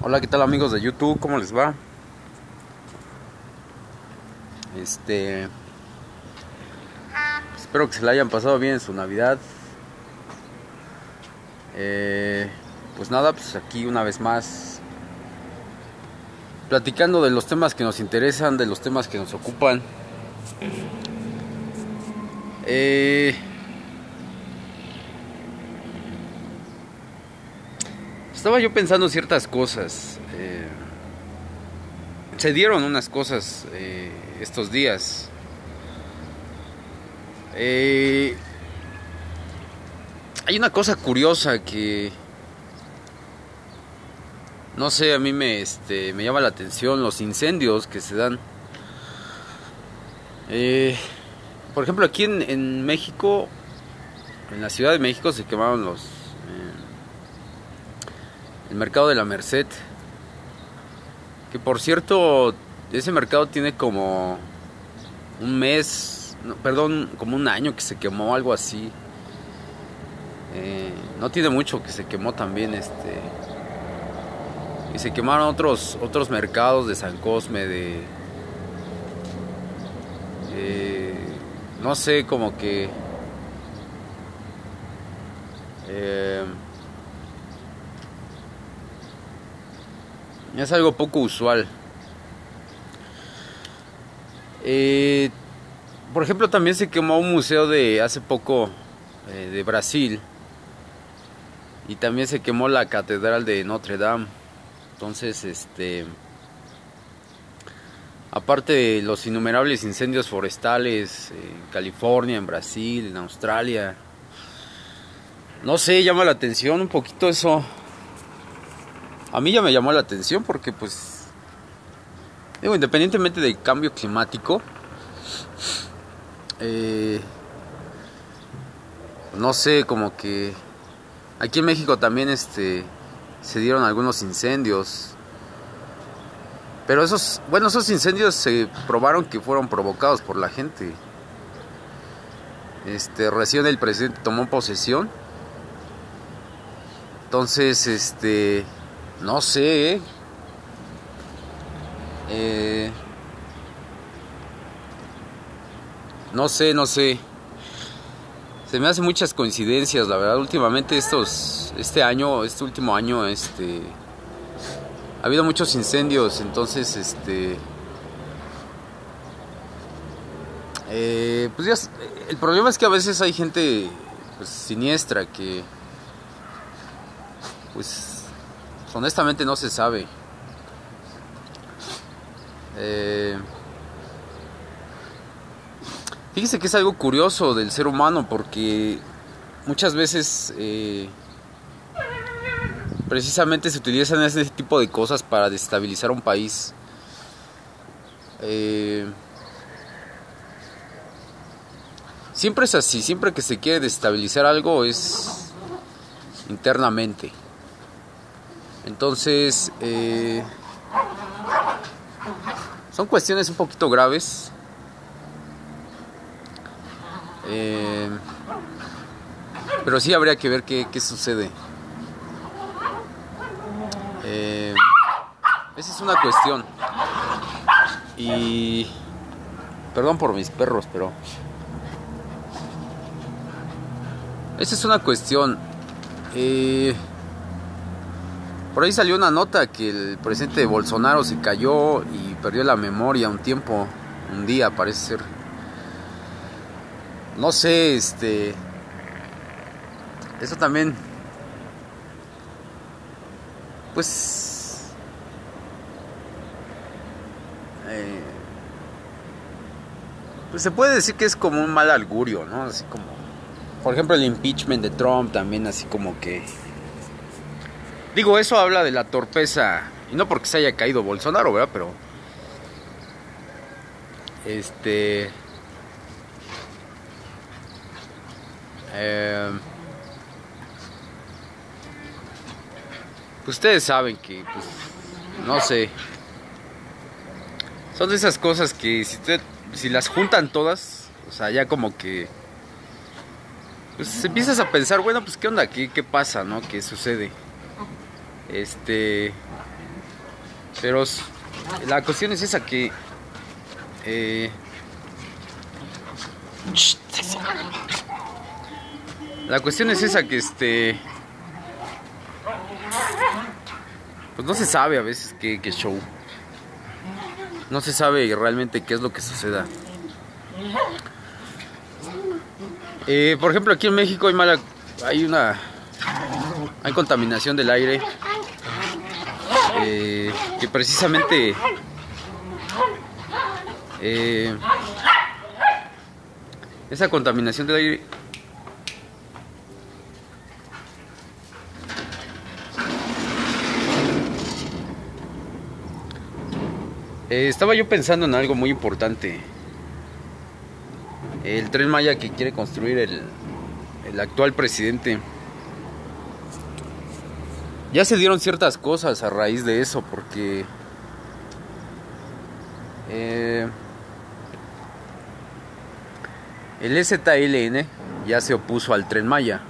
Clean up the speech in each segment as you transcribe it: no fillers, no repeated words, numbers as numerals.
Hola, ¿qué tal amigos de YouTube? ¿Cómo les va? Espero que se la hayan pasado bien en su Navidad. Pues nada, pues aquí una vez más platicando de los temas que nos interesan, de los temas que nos ocupan. Eh, Estaba yo pensando ciertas cosas. Se dieron unas cosas estos días. Eh, Hay una cosa curiosa que no sé, a mí me llama la atención los incendios que se dan. Por ejemplo, aquí en México, en la Ciudad de México, se quemaron el mercado de la Merced. Que por cierto, ese mercado tiene como un mes, no, perdón, como un año que se quemó, algo así. No tiene mucho que se quemó también, y se quemaron otros mercados de San Cosme, eh, no sé, como que eh, es algo poco usual. Eh, por ejemplo, también se quemó un museo de hace poco de Brasil, y también se quemó la catedral de Notre Dame. Entonces, aparte de los innumerables incendios forestales en California, en Brasil, en Australia, no sé, llama la atención un poquito eso. A mí ya me llamó la atención porque, pues, digo, independientemente del cambio climático, eh, no sé, como que aquí en México también se dieron algunos incendios. Pero esos incendios se probaron que fueron provocados por la gente. Recién el presidente tomó posesión. Entonces, no sé, no sé. Se me hacen muchas coincidencias, la verdad. Últimamente este último año, ha habido muchos incendios. Entonces, pues ya, el problema es que a veces hay gente, pues, siniestra que, pues, honestamente no se sabe. Eh, Fíjese que es algo curioso del ser humano porque muchas veces precisamente se utilizan ese tipo de cosas para desestabilizar un país. Eh, Siempre es así, siempre que se quiere desestabilizar algo es internamente. Entonces, son cuestiones un poquito graves. Eh, pero sí habría que ver qué sucede. Eh, Esa es una cuestión. Y perdón por mis perros, pero esa es una cuestión. Por ahí salió una nota que el presidente Bolsonaro se cayó y perdió la memoria un día parece ser. No sé, eso también, pues, eh, pues se puede decir que es como un mal augurio, ¿no? Así como, por ejemplo, el impeachment de Trump también, así como que, digo, eso habla de la torpeza, y no porque se haya caído Bolsonaro, ¿verdad? Pero, este, eh, pues ustedes saben que, pues, no sé, son de esas cosas que si las juntan todas, o sea, ya como que, pues empiezas a pensar, bueno, pues qué onda, qué pasa, ¿no? ¿Qué sucede? Este, Pero la cuestión es esa que... la cuestión es esa que pues no se sabe a veces qué show. No se sabe realmente qué es lo que suceda. Por ejemplo, aquí en México hay contaminación del aire, que precisamente esa contaminación del aire estaba yo pensando en algo muy importante. El Tren Maya que quiere construir el actual presidente. Ya se dieron ciertas cosas a raíz de eso, porque el EZLN ya se opuso al Tren Maya.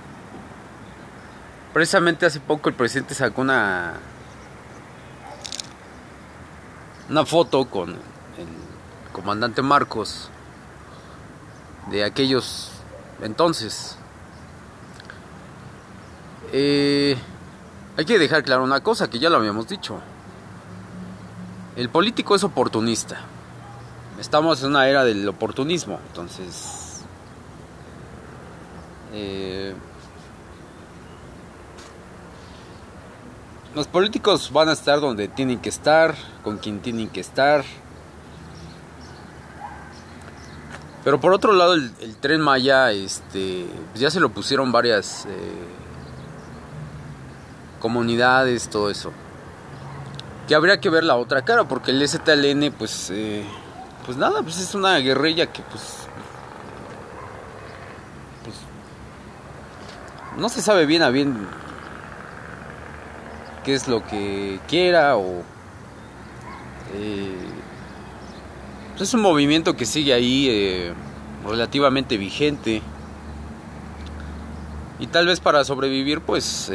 Precisamente hace poco el presidente sacó una foto con el comandante Marcos de aquellos entonces. Hay que dejar claro una cosa que ya lo habíamos dicho. El político es oportunista. Estamos en una era del oportunismo. Entonces los políticos van a estar donde tienen que estar, con quien tienen que estar. Pero por otro lado el Tren Maya ya se lo pusieron varias comunidades, todo eso. Que habría que ver la otra cara, porque el EZLN pues nada, pues es una guerrilla que pues no se sabe bien a bien qué es lo que quiera, o pues es un movimiento que sigue ahí relativamente vigente, y tal vez para sobrevivir pues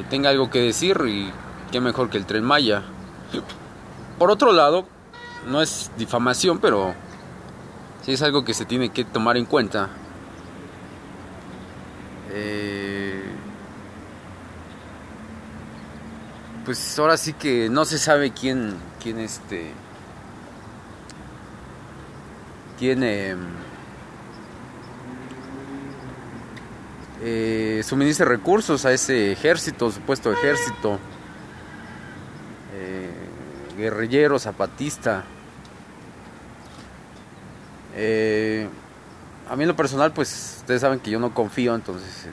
tenga algo que decir, y qué mejor que el Tren Maya. Por otro lado, no es difamación, pero sí es algo que se tiene que tomar en cuenta. Pues ahora sí que no se sabe quién suministre recursos a ese ejército, supuesto ejército guerrillero zapatista. A mí en lo personal, pues ustedes saben que yo no confío, entonces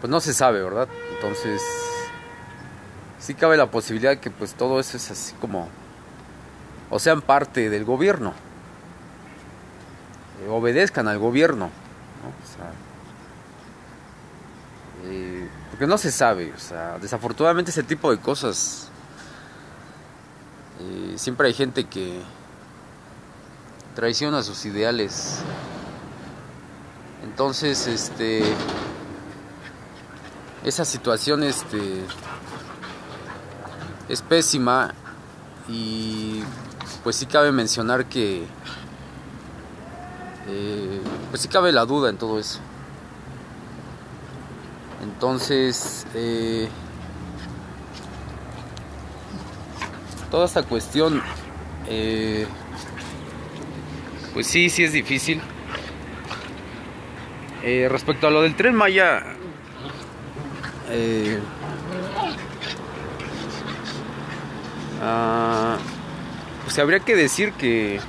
pues no se sabe, ¿verdad? Entonces sí cabe la posibilidad que pues todo eso es así como, o sean parte del gobierno, obedezcan al gobierno, ¿no? O sea, porque no se sabe, o sea, desafortunadamente ese tipo de cosas, siempre hay gente que traiciona sus ideales. Entonces esa situación es pésima, y pues sí cabe mencionar que pues sí cabe la duda en todo eso. Entonces toda esta cuestión pues sí es difícil. Respecto a lo del Tren Maya, pues habría que decir que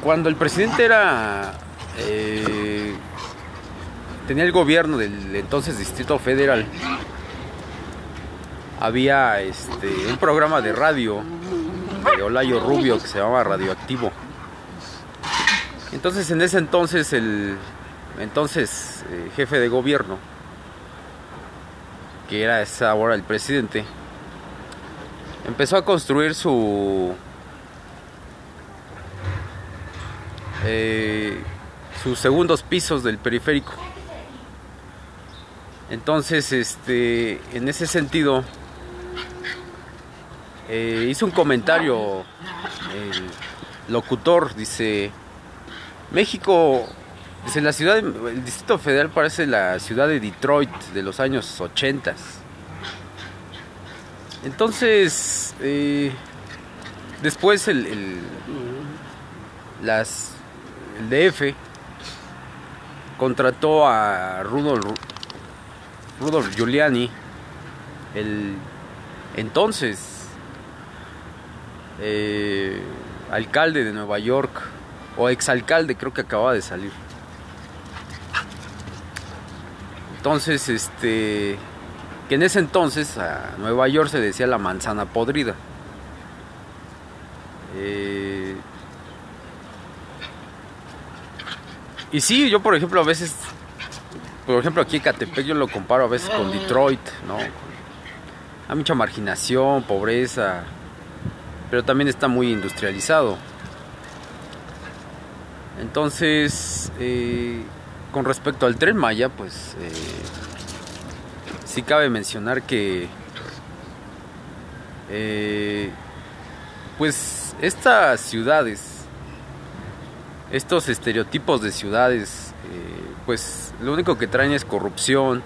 cuando el presidente tenía el gobierno del entonces Distrito Federal, había un programa de radio de Olayo Rubio que se llamaba Radioactivo. Entonces en ese entonces el jefe de gobierno, que era ahora el presidente, empezó a construir su sus segundos pisos del periférico. Entonces, en ese sentido, hizo un comentario el locutor, dice: México, dice, el Distrito Federal parece la ciudad de Detroit de los años 80. Entonces, después el DF contrató a Rudolph Giuliani, el entonces alcalde de Nueva York, o exalcalde, creo que acababa de salir. Entonces, que en ese entonces a Nueva York se decía la manzana podrida. Y sí, yo por ejemplo a veces, aquí en Catepec yo lo comparo a veces con Detroit, ¿no? Hay mucha marginación, pobreza, pero también está muy industrializado. Entonces, con respecto al Tren Maya, pues sí cabe mencionar que pues estas ciudades, estos estereotipos de ciudades, pues lo único que traen es corrupción,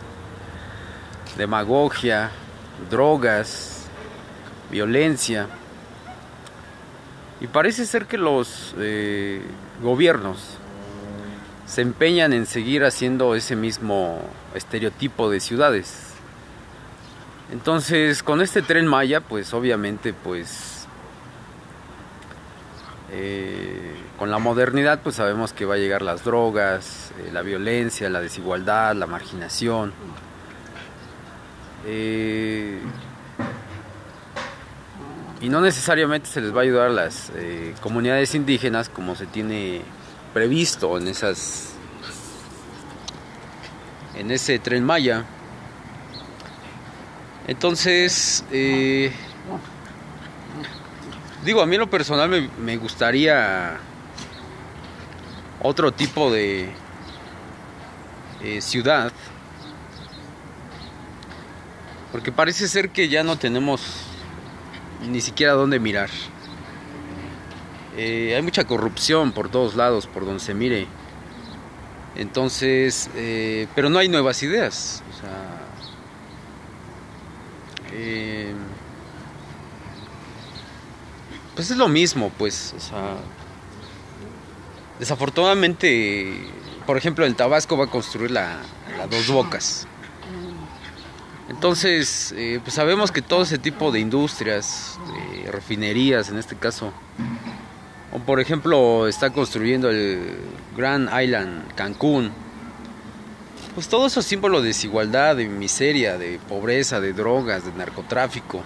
demagogia, drogas, violencia. Y parece ser que los gobiernos se empeñan en seguir haciendo ese mismo estereotipo de ciudades. Entonces, con este Tren Maya, pues obviamente, pues con la modernidad, pues sabemos que va a llegar las drogas, la violencia, la desigualdad, la marginación. Y no necesariamente se les va a ayudar a las comunidades indígenas como se tiene previsto en ese Tren Maya. Entonces, digo, a mí en lo personal me gustaría otro tipo de ciudad, porque parece ser que ya no tenemos ni siquiera dónde mirar. Hay mucha corrupción por todos lados, por donde se mire. Entonces, pero no hay nuevas ideas. O sea, pues es lo mismo, pues. O sea, desafortunadamente, por ejemplo, en Tabasco va a construir la Dos Bocas. Entonces, pues sabemos que todo ese tipo de industrias, de refinerías en este caso, o por ejemplo está construyendo el Grand Island Cancún, pues todo eso es símbolo de desigualdad, de miseria, de pobreza, de drogas, de narcotráfico.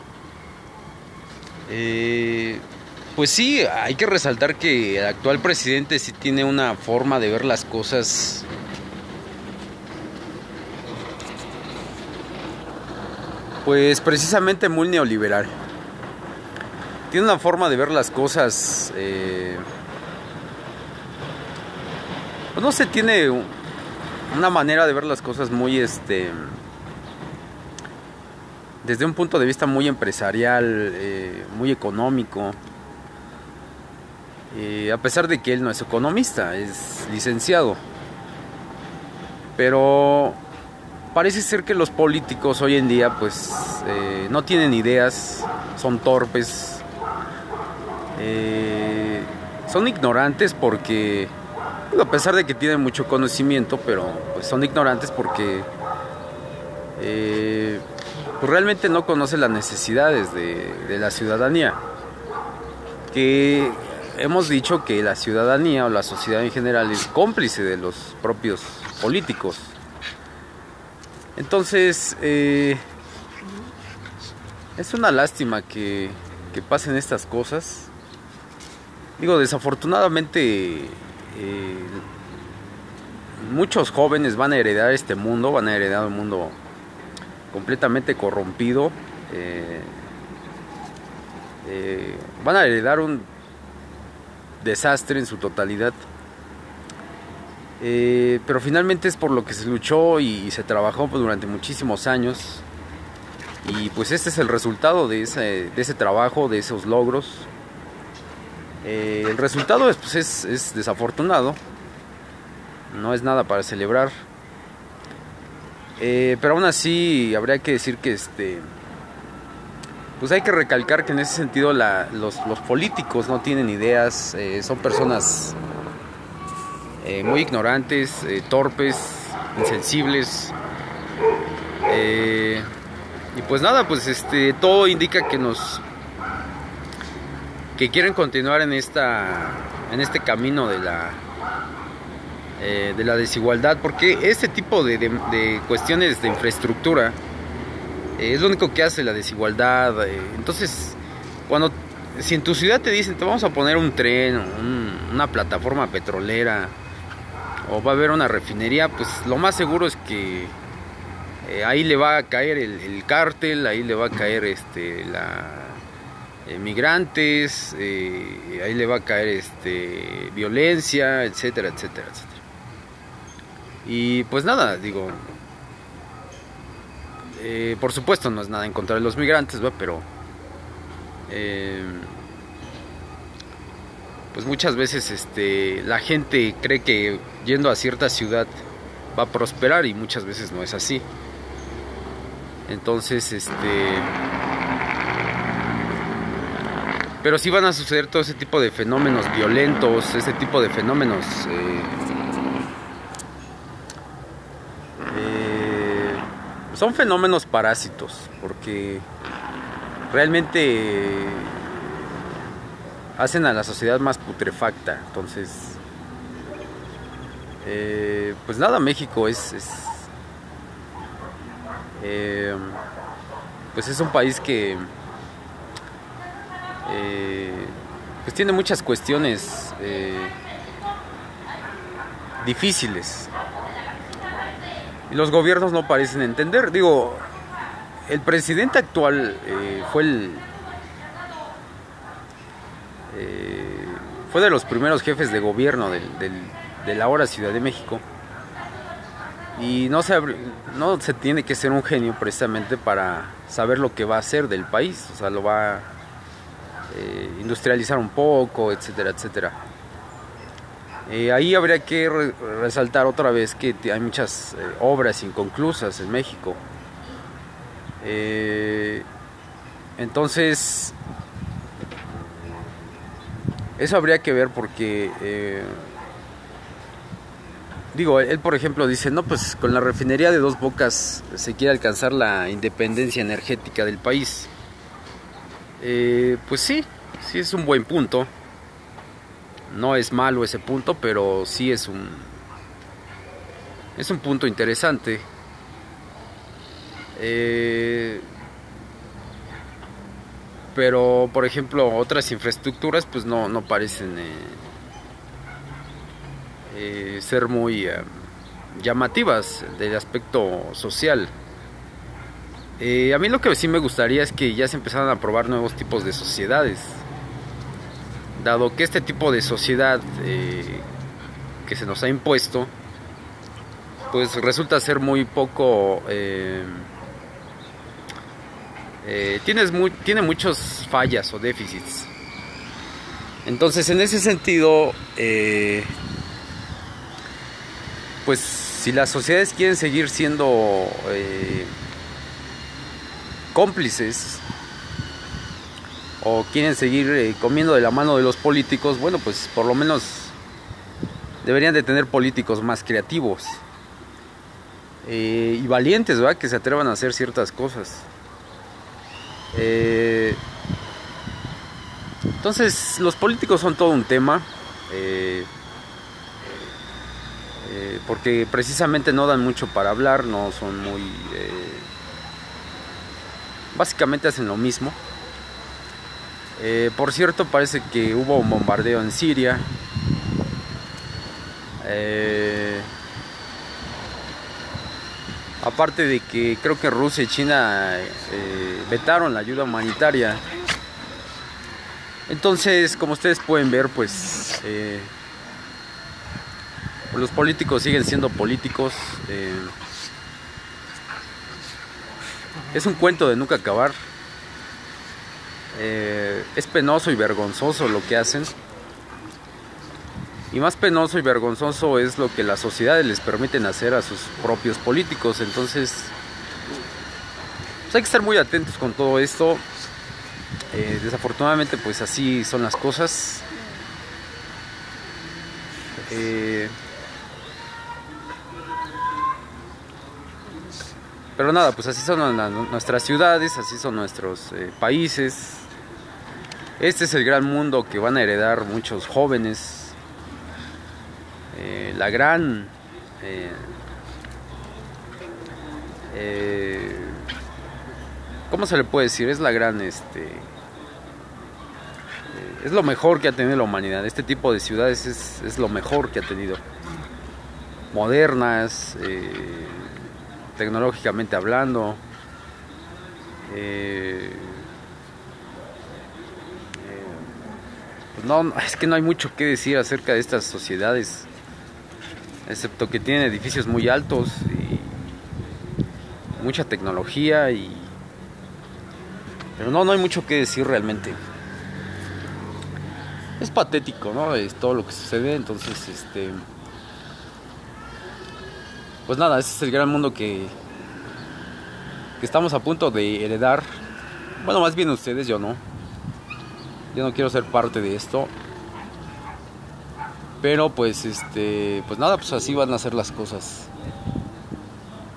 Pues sí, hay que resaltar que el actual presidente sí tiene una forma de ver las cosas pues precisamente muy neoliberal. Tiene una forma de ver las cosas, pues no sé, tiene una manera de ver las cosas muy, desde un punto de vista muy empresarial, muy económico. A pesar de que él no es economista, es licenciado. Pero parece ser que los políticos hoy en día pues no tienen ideas, son torpes, son ignorantes porque, a pesar de que tienen mucho conocimiento, pero pues son ignorantes porque pues realmente no conocen las necesidades de la ciudadanía. Que hemos dicho que la ciudadanía o la sociedad en general es cómplice de los propios políticos. Entonces, es una lástima que pasen estas cosas. Digo, desafortunadamente, muchos jóvenes van a heredar este mundo, van a heredar un mundo completamente corrompido. Van a heredar un desastre en su totalidad. Pero finalmente es por lo que se luchó y se trabajó durante muchísimos años. Y pues este es el resultado de ese trabajo, de esos logros. El resultado pues es desafortunado. No es nada para celebrar. Pero aún así habría que decir que pues hay que recalcar que en ese sentido los políticos no tienen ideas, son personas muy ignorantes, torpes, insensibles. Y pues nada, pues todo indica que quieren continuar en este camino de la desigualdad, porque este tipo de cuestiones de infraestructura es lo único que hace la desigualdad. Entonces, si en tu ciudad te dicen te vamos a poner un tren, una plataforma petrolera, o va a haber una refinería, pues lo más seguro es que ahí le va a caer el cártel, ahí le va a caer migrantes, ahí le va a caer violencia, etcétera, etcétera, etcétera. Y pues nada, digo, por supuesto no es nada en contra de los migrantes, ¿va? Pero pues muchas veces la gente cree que yendo a cierta ciudad va a prosperar y muchas veces no es así. Entonces pero sí van a suceder todo ese tipo de fenómenos violentos, ese tipo de fenómenos son fenómenos parásitos, porque realmente hacen a la sociedad más putrefacta. Entonces pues nada, México pues es un país que pues tiene muchas cuestiones difíciles y los gobiernos no parecen entender. Digo, el presidente actual fue de los primeros jefes de gobierno de la ahora Ciudad de México, y no se tiene que ser un genio precisamente para saber lo que va a hacer del país. O sea, lo va a industrializar un poco, etcétera, etcétera. Ahí habría que resaltar otra vez que hay muchas obras inconclusas en México. Entonces eso habría que ver, porque digo, él por ejemplo dice, no, pues con la refinería de Dos Bocas se quiere alcanzar la independencia energética del país. Pues sí es un buen punto. No es malo ese punto, pero sí es un punto interesante. Pero por ejemplo otras infraestructuras pues no parecen ser muy llamativas del aspecto social. A mí lo que sí me gustaría es que ya se empezaran a probar nuevos tipos de sociedades, dado que este tipo de sociedad que se nos ha impuesto pues resulta ser muy poco tiene muchas fallas o déficits. Entonces en ese sentido pues si las sociedades quieren seguir siendo cómplices o quieren seguir comiendo de la mano de los políticos, bueno, pues por lo menos deberían de tener políticos más creativos y valientes, ¿verdad? Que se atrevan a hacer ciertas cosas. Entonces los políticos son todo un tema, porque precisamente no dan mucho para hablar, no son muy básicamente hacen lo mismo. Por cierto, parece que hubo un bombardeo en Siria. Aparte de que creo que Rusia y China vetaron la ayuda humanitaria. Entonces, como ustedes pueden ver, pues Los políticos siguen siendo políticos. Es un cuento de nunca acabar. Es penoso y vergonzoso lo que hacen. Y más penoso y vergonzoso es lo que las sociedades les permiten hacer a sus propios políticos. Entonces, pues hay que estar muy atentos con todo esto. Desafortunadamente, pues así son las cosas. Pero nada, pues así son nuestras ciudades, así son nuestros países. Este es el gran mundo que van a heredar muchos jóvenes. La gran ¿cómo se le puede decir? Es la gran es lo mejor que ha tenido la humanidad. Este tipo de ciudades es lo mejor que ha tenido. Modernas, tecnológicamente hablando. Pues no, es que no hay mucho que decir acerca de estas sociedades, excepto que tienen edificios muy altos y mucha tecnología pero no hay mucho que decir realmente. Es patético, ¿no? Es todo lo que sucede. Entonces, pues nada, ese es el gran mundo que estamos a punto de heredar. Bueno, más bien ustedes, yo no quiero ser parte de esto. Pero pues pues nada, pues así van a ser las cosas.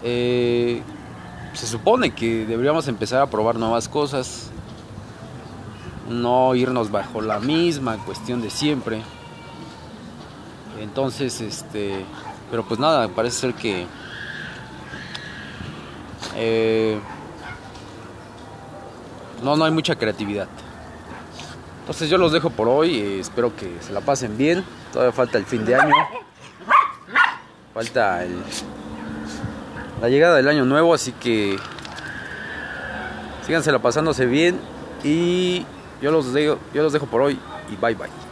Se supone que deberíamos empezar a probar nuevas cosas, no irnos bajo la misma cuestión de siempre. Entonces, pero pues nada, parece ser que no hay mucha creatividad. Entonces yo los dejo por hoy. Espero que se la pasen bien. Todavía falta el fin de año, falta la llegada del año nuevo, así que sígansela pasándose bien. Y yo los dejo por hoy y bye bye.